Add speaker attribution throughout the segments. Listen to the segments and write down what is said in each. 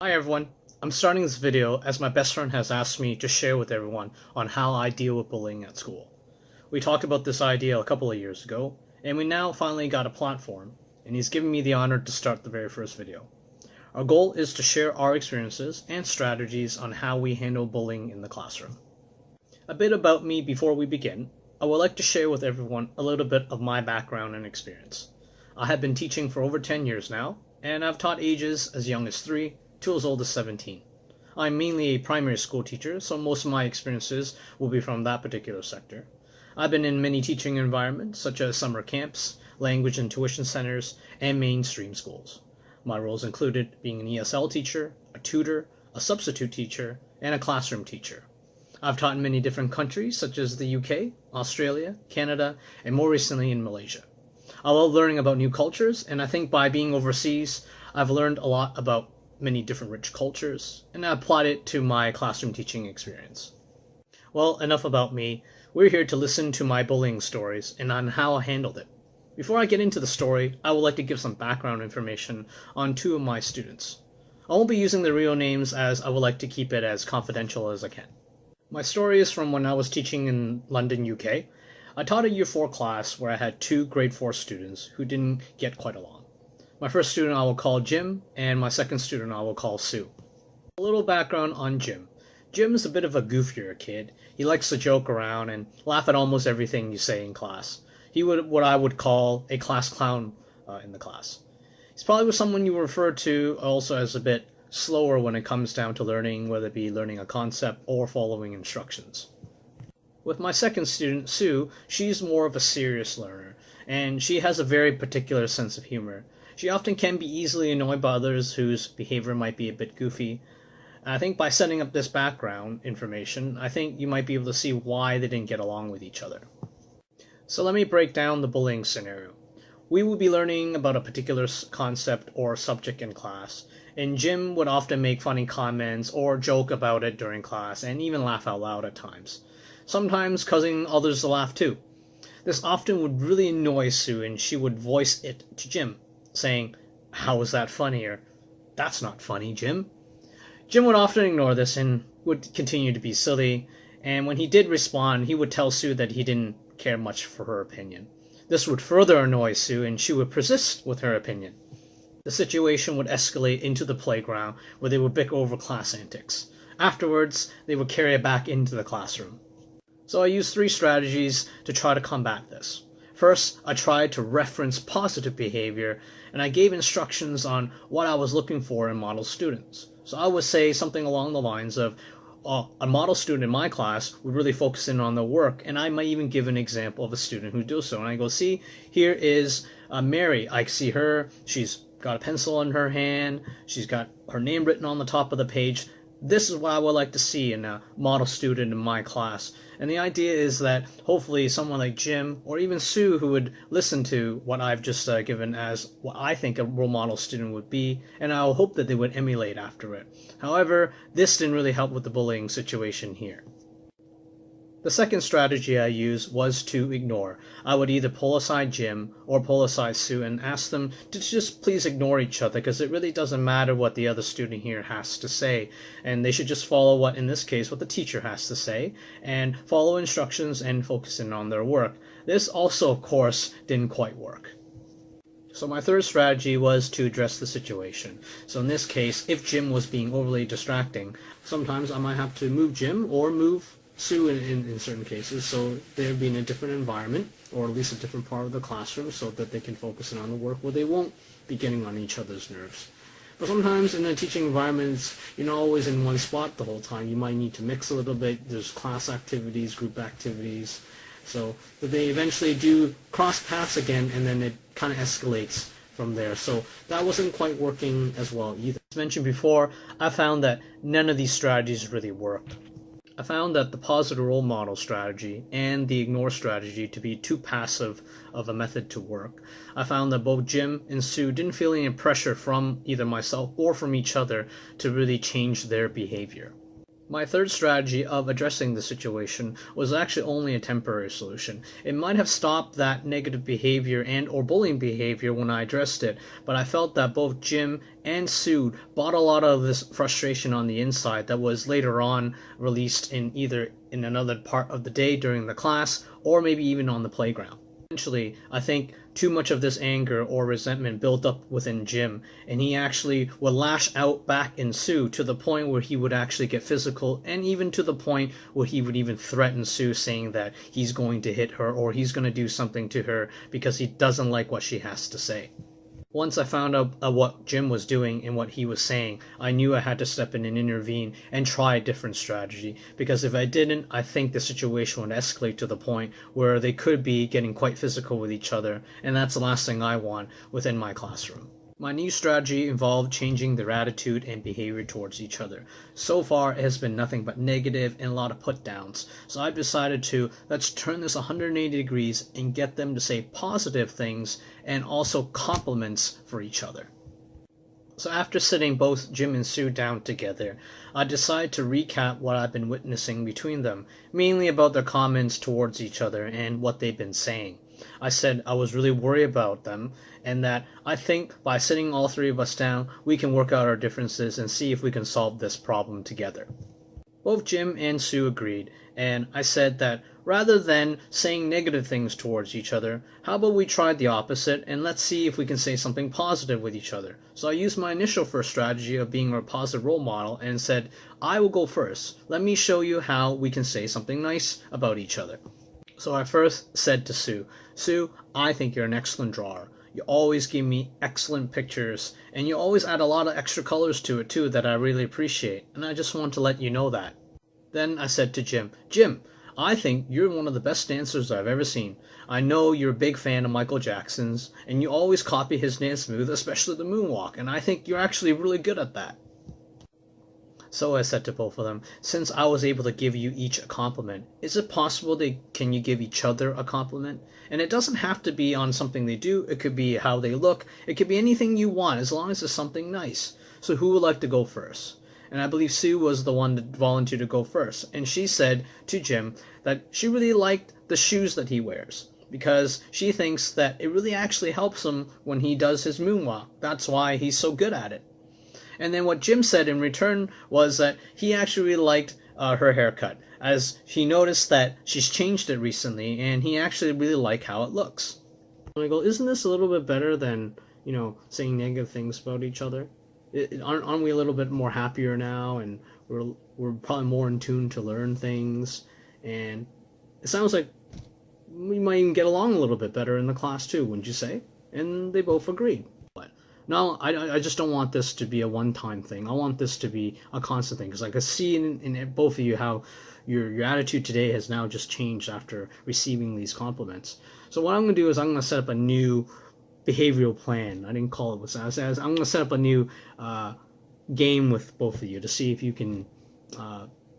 Speaker 1: Hi everyone, I'm starting this video as my best friend has asked me to share with everyone on how I deal with bullying at school. We talked about this idea a couple of years ago, and we now finally got a platform, and he's given me the honor to start the very first video. Our goal is to share our experiences and strategies on how we handle bullying in the classroom. A bit about me before we begin. I would like to share with everyone a little bit of my background and experience. I have been teaching for over 10 years now, and I've taught ages as young as 3 to as old as 17. I'm mainly a primary school teacher, so most of my experiences will be from that particular sector. I've been in many teaching environments, such as summer camps, language and tuition centers, and mainstream schools. My roles included being an ESL teacher, a tutor, a substitute teacher, and a classroom teacher. I've taught in many different countries, such as the UK, Australia, Canada, and more recently in Malaysia. I love learning about new cultures, and I think by being overseas, I've learned a lot about many different rich cultures, and I applied it to my classroom teaching experience. Well, enough about me. We're here to listen to my bullying stories and on how I handled it. Before I get into the story, I would like to give some background information on two of my students. I won't be using their real names as I would like to keep it as confidential as I can. My story is from when I was teaching in London, UK. I taught a Year 4 class where I had two Grade 4 students who didn't get quite along. My first student I will call Jim, and my second student I will call Sue. A little background on Jim. Jim is a bit of a goofier kid. He likes to joke around and laugh at almost everything you say in class. He would what I would call a class clown in the class. He's probably someone you refer to also as a bit slower when it comes down to learning, whether it be learning a concept or following instructions. With my second student, Sue, she's more of a serious learner, and she has a very particular sense of humor. She often can be easily annoyed by others whose behavior might be a bit goofy. I think by setting up this background information, I think you might be able to see why they didn't get along with each other. So let me break down the bullying scenario. We will be learning about a particular concept or subject in class, and Jim would often make funny comments or joke about it during class and even laugh out loud at times, sometimes causing others to laugh too. This often would really annoy Sue, and she would voice it to Jim, saying, "How is that funny?" or "That's not funny, Jim." Jim would often ignore this and would continue to be silly, and when he did respond, he would tell Sue that he didn't care much for her opinion. This would further annoy Sue, and she would persist with her opinion. The situation would escalate into the playground, where they would bicker over class antics. Afterwards, they would carry it back into the classroom. So I used 3 strategies to try to combat this. First, I tried to reference positive behavior, and I gave instructions on what I was looking for in model students. So I would say something along the lines of, a model student in my class would really focus in on their work, and I might even give an example of a student who does so. And I go, see, here is Mary. I see her. She's got a pencil in her hand. She's got her name written on the top of the page. This is what I would like to see in a model student in my class. And the idea is that hopefully someone like Jim or even Sue, who would listen to what I've just given as what I think a role model student would be, and I'll hope that they would emulate after it. However, this didn't really help with the bullying situation here. The second strategy I used was to ignore. I would either pull aside Jim or pull aside Sue and ask them to just please ignore each other, because it really doesn't matter what the other student here has to say, and they should just follow what, in this case, what the teacher has to say, and follow instructions and focus in on their work. This also, of course, didn't quite work. So my third strategy was to address the situation. So in this case, if Jim was being overly distracting, sometimes I might have to move Jim or move Sue in certain cases, so they'll be in a different environment, or at least a different part of the classroom, so that they can focus in on the work where they won't be getting on each other's nerves. But sometimes in a teaching environment, you're not always in one spot the whole time. You might need to mix a little bit. There's class activities, group activities, so that they eventually do cross paths again, and then it kind of escalates from there. So that wasn't quite working as well either. As mentioned before, I found that none of these strategies really worked. I found that the positive role model strategy and the ignore strategy to be too passive of a method to work. I found that both Jim and Sue didn't feel any pressure from either myself or from each other to really change their behavior. My third strategy of addressing the situation was actually only a temporary solution. It might have stopped that negative behavior and or bullying behavior when I addressed it, but I felt that both Jim and Sue bought a lot of this frustration on the inside that was later on released in either in another part of the day during the class or maybe even on the playground. Eventually, I think too much of this anger or resentment built up within Jim, and he actually would lash out back in Sue to the point where he would actually get physical, and even to the point where he would even threaten Sue, saying that he's going to hit her or he's going to do something to her because he doesn't like what she has to say. Once I found out what Jim was doing and what he was saying, I knew I had to step in and intervene and try a different strategy, because if I didn't, I think the situation would escalate to the point where they could be getting quite physical with each other, and that's the last thing I want within my classroom. My new strategy involved changing their attitude and behavior towards each other. So far, it has been nothing but negative and a lot of put downs. So I've decided to let's turn this 180 degrees and get them to say positive things and also compliments for each other. So after sitting both Jim and Sue down together, I decided to recap what I've been witnessing between them, mainly about their comments towards each other and what they've been saying. I said I was really worried about them, and that I think by sitting all three of us down, we can work out our differences and see if we can solve this problem together. Both Jim and Sue agreed, and I said that rather than saying negative things towards each other, how about we try the opposite and let's see if we can say something positive with each other. So I used my initial first strategy of being a positive role model and said, I will go first. Let me show you how we can say something nice about each other. So I first said to Sue, Sue, I think you're an excellent drawer. You always give me excellent pictures, and you always add a lot of extra colors to it too that I really appreciate, and I just want to let you know that. Then I said to Jim, Jim, I think you're one of the best dancers I've ever seen. I know you're a big fan of Michael Jackson's, and you always copy his dance move, especially the moonwalk, and I think you're actually really good at that. So I said to both of them, since I was able to give you each a compliment, is it possible can you give each other a compliment? And it doesn't have to be on something they do, it could be how they look, it could be anything you want, as long as it's something nice. So who would like to go first? And I believe Sue was the one that volunteered to go first, and she said to Jim that she really liked the shoes that he wears, because she thinks that it really actually helps him when he does his moonwalk. That's why he's so good at it. And then what Jim said in return was that he actually really liked her haircut, as he noticed that she's changed it recently, and he actually really liked how it looks. And I go, isn't this a little bit better than, saying negative things about each other? Aren't we a little bit more happier now, and we're probably more in tune to learn things, and it sounds like we might even get along a little bit better in the class too, wouldn't you say? And they both agreed. No, I just don't want this to be a one-time thing. I want this to be a constant thing, because I can see in both of you how your attitude today has now just changed after receiving these compliments. So what I'm going to do is I'm going to set up a new behavioral plan. I didn't call it what I said. I'm going to set up a new game with both of you to see if you can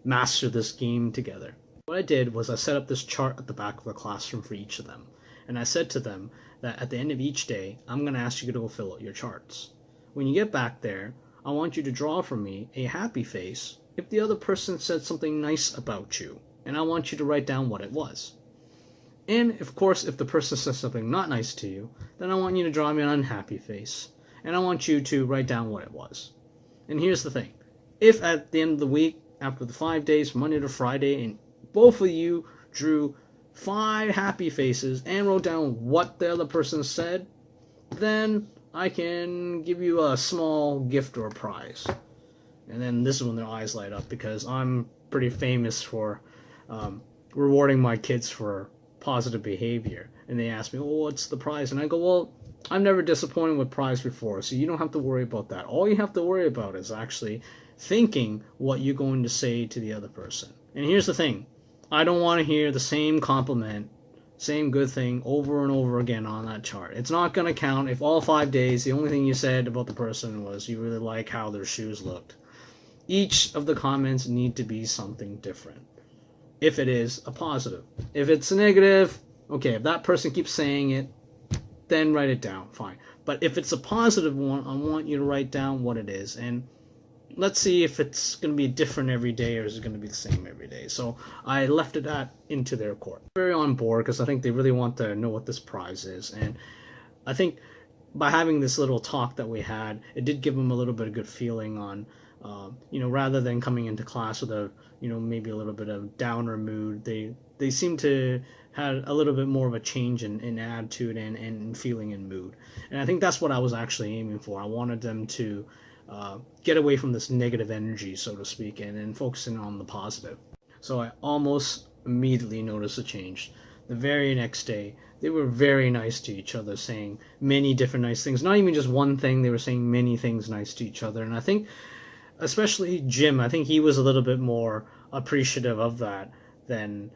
Speaker 1: master this game together. What I did was I set up this chart at the back of the classroom for each of them. And I said to them that at the end of each day, I'm going to ask you to go fill out your charts. When you get back there, I want you to draw for me a happy face if the other person said something nice about you. And I want you to write down what it was. And, of course, if the person says something not nice to you, then I want you to draw me an unhappy face. And I want you to write down what it was. And here's the thing. If at the end of the week, after the 5 days, Monday to Friday, and both of you drew 5 happy faces and wrote down what the other person said, then I can give you a small gift or prize. And then this is when their eyes light up, because I'm pretty famous for rewarding my kids for positive behavior. And they ask me, well, what's the prize? And I go, well, I've never disappointed with prize before, so you don't have to worry about that. All you have to worry about is actually thinking what you're going to say to the other person. And here's the thing. I don't want to hear the same compliment, same good thing over and over again on that chart. It's not going to count if all 5 days the only thing you said about the person was you really like how their shoes looked. Each of the comments need to be something different. If it is a positive. If it's a negative, okay, if that person keeps saying it, then write it down, fine. But if it's a positive one, I want you to write down what it is. And let's see if it's going to be different every day or is it going to be the same every day. So I left it into their court. Very on board because I think they really want to know what this prize is, and I think by having this little talk that we had, it did give them a little bit of good feeling on, rather than coming into class with a, maybe a little bit of downer mood, they seem to had a little bit more of a change in attitude and feeling and mood. And I think that's what I was actually aiming for. I wanted them to get away from this negative energy, so to speak, and focusing on the positive. So I almost immediately noticed a change. The very next day, they were very nice to each other, saying many different nice things. Not even just one thing, they were saying many things nice to each other. And I think, especially Jim, I think he was a little bit more appreciative of that than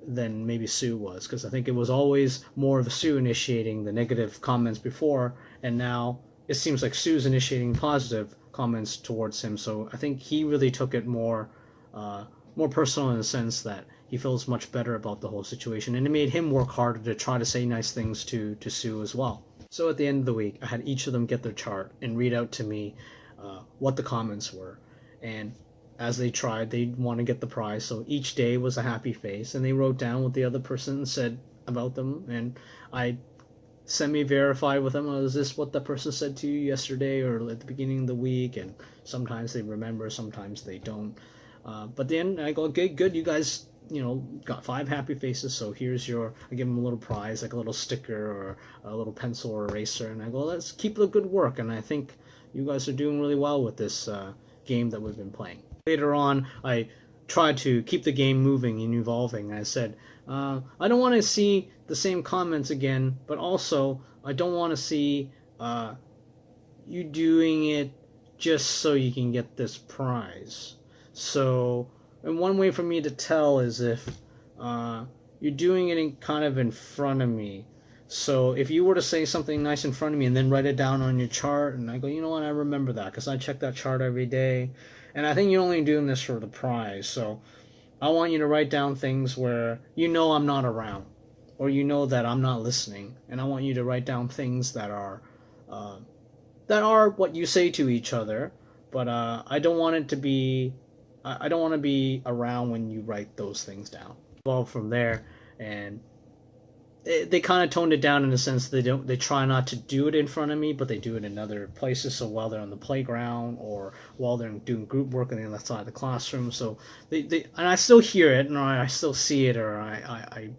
Speaker 1: maybe Sue was, because I think it was always more of Sue initiating the negative comments before, and now it seems like Sue's initiating positive comments towards him. So I think he really took it more personal in the sense that he feels much better about the whole situation, and it made him work harder to try to say nice things to Sue as well. So at the end of the week, I had each of them get their chart and read out to me what the comments were, and as they tried, they want to get the prize. So each day was a happy face, and they wrote down what the other person said about them, and I semi-verified with them, is this what the person said to you yesterday or at the beginning of the week? And sometimes they remember, sometimes they don't. But then I go, okay, good, you guys, got 5 happy faces, so here's I give them a little prize, like a little sticker or a little pencil or eraser, and I go, let's keep the good work, and I think you guys are doing really well with this game that we've been playing. Later on, I tried to keep the game moving and evolving. I said, I don't want to see the same comments again, but also I don't want to see you doing it just so you can get this prize. So, and one way for me to tell is if you're doing it kind of in front of me. So if you were to say something nice in front of me and then write it down on your chart, and I go, you know what, I remember that because I check that chart every day, and I think you're only doing this for the prize. So I want you to write down things where I'm not around, or that I'm not listening, and I want you to write down things that are what you say to each other, but I don't want it to be. I don't want to be around when you write those things down. Well, from there, and they kind of toned it down in the sense they try not to do it in front of me, but they do it in other places. So while they're on the playground or while they're doing group work on the other side of the classroom, so they and I still hear it, and I still see it, or I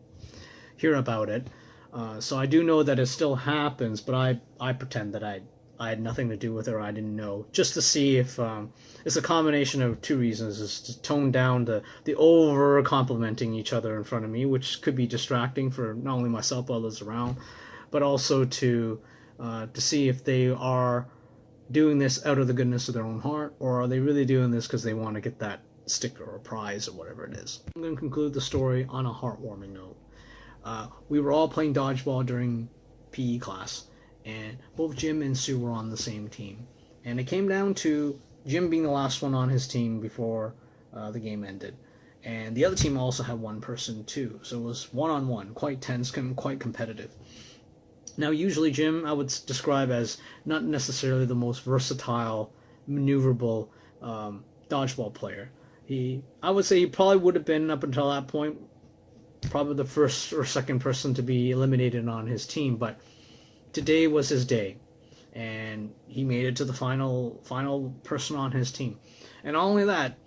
Speaker 1: hear about it. So I do know that it still happens, but I pretend that I had nothing to do with it, or I didn't know, just to see if it's a combination of 2 reasons. Is to tone down the over complimenting each other in front of me, which could be distracting for not only myself but others around, but also to see if they are doing this out of the goodness of their own heart, or are they really doing this because they want to get that sticker or prize or whatever it is. I'm going to conclude the story on a heartwarming note. We were all playing dodgeball during PE class, and both Jim and Sue were on the same team. And it came down to Jim being the last one on his team before the game ended. And the other team also had one person too, so it was one-on-one, quite tense, quite competitive. Now, usually Jim I would describe as not necessarily the most versatile, maneuverable dodgeball player. I would say he probably would have been, up until that point, probably the first or second person to be eliminated on his team, but today was his day, and he made it to the final person on his team. And not only that,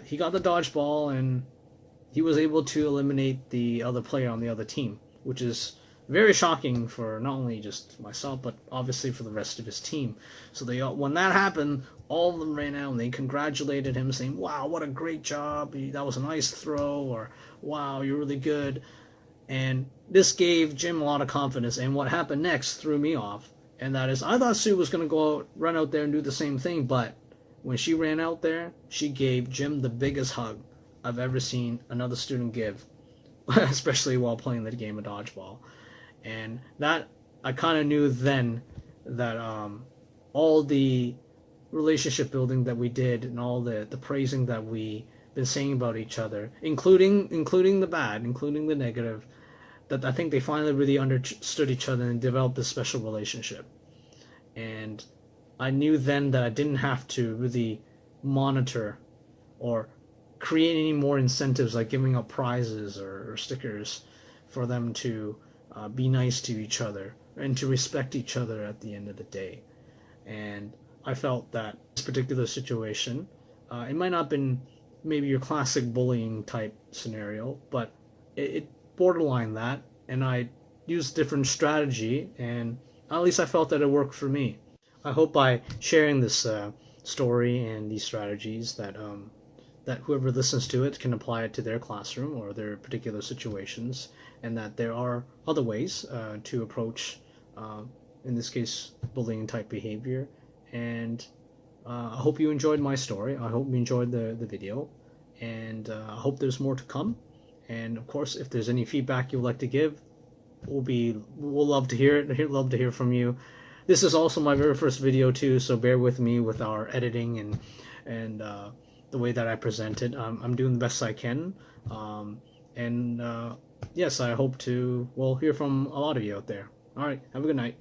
Speaker 1: he got the dodgeball, and he was able to eliminate the other player on the other team, which is very shocking for not only just myself, but obviously for the rest of his team. So when that happened, all of them ran out and they congratulated him, saying, "Wow, what a great job! That was a nice throw," or "Wow, you're really good." And this gave Jim a lot of confidence. And what happened next threw me off, and that is, I thought Sue was going to run out there and do the same thing, but when she ran out there, she gave Jim the biggest hug I've ever seen another student give, especially while playing the game of dodgeball. And that, I kind of knew then that all the relationship building that we did and all the praising that we been saying about each other, including the bad, including the negative, that I think they finally really understood each other and developed this special relationship. And I knew then that I didn't have to really monitor or create any more incentives like giving out prizes or stickers for them to be nice to each other and to respect each other at the end of the day. And I felt that this particular situation, it might not have been maybe your classic bullying type scenario, but it borderline that, and I used different strategy, and at least I felt that it worked for me. I hope by sharing this story and these strategies that whoever listens to it can apply it to their classroom or their particular situations, and that there are other ways to approach, in this case, bullying type behavior. And I hope you enjoyed my story. I hope you enjoyed the video, and I hope there's more to come. And of course, if there's any feedback you'd like to give, we'll love to hear it. Love to hear from you. This is also my very first video too, so bear with me with our editing and the way that I present it. I'm doing the best I can, and yes, I hope to hear from a lot of you out there. All right, have a good night.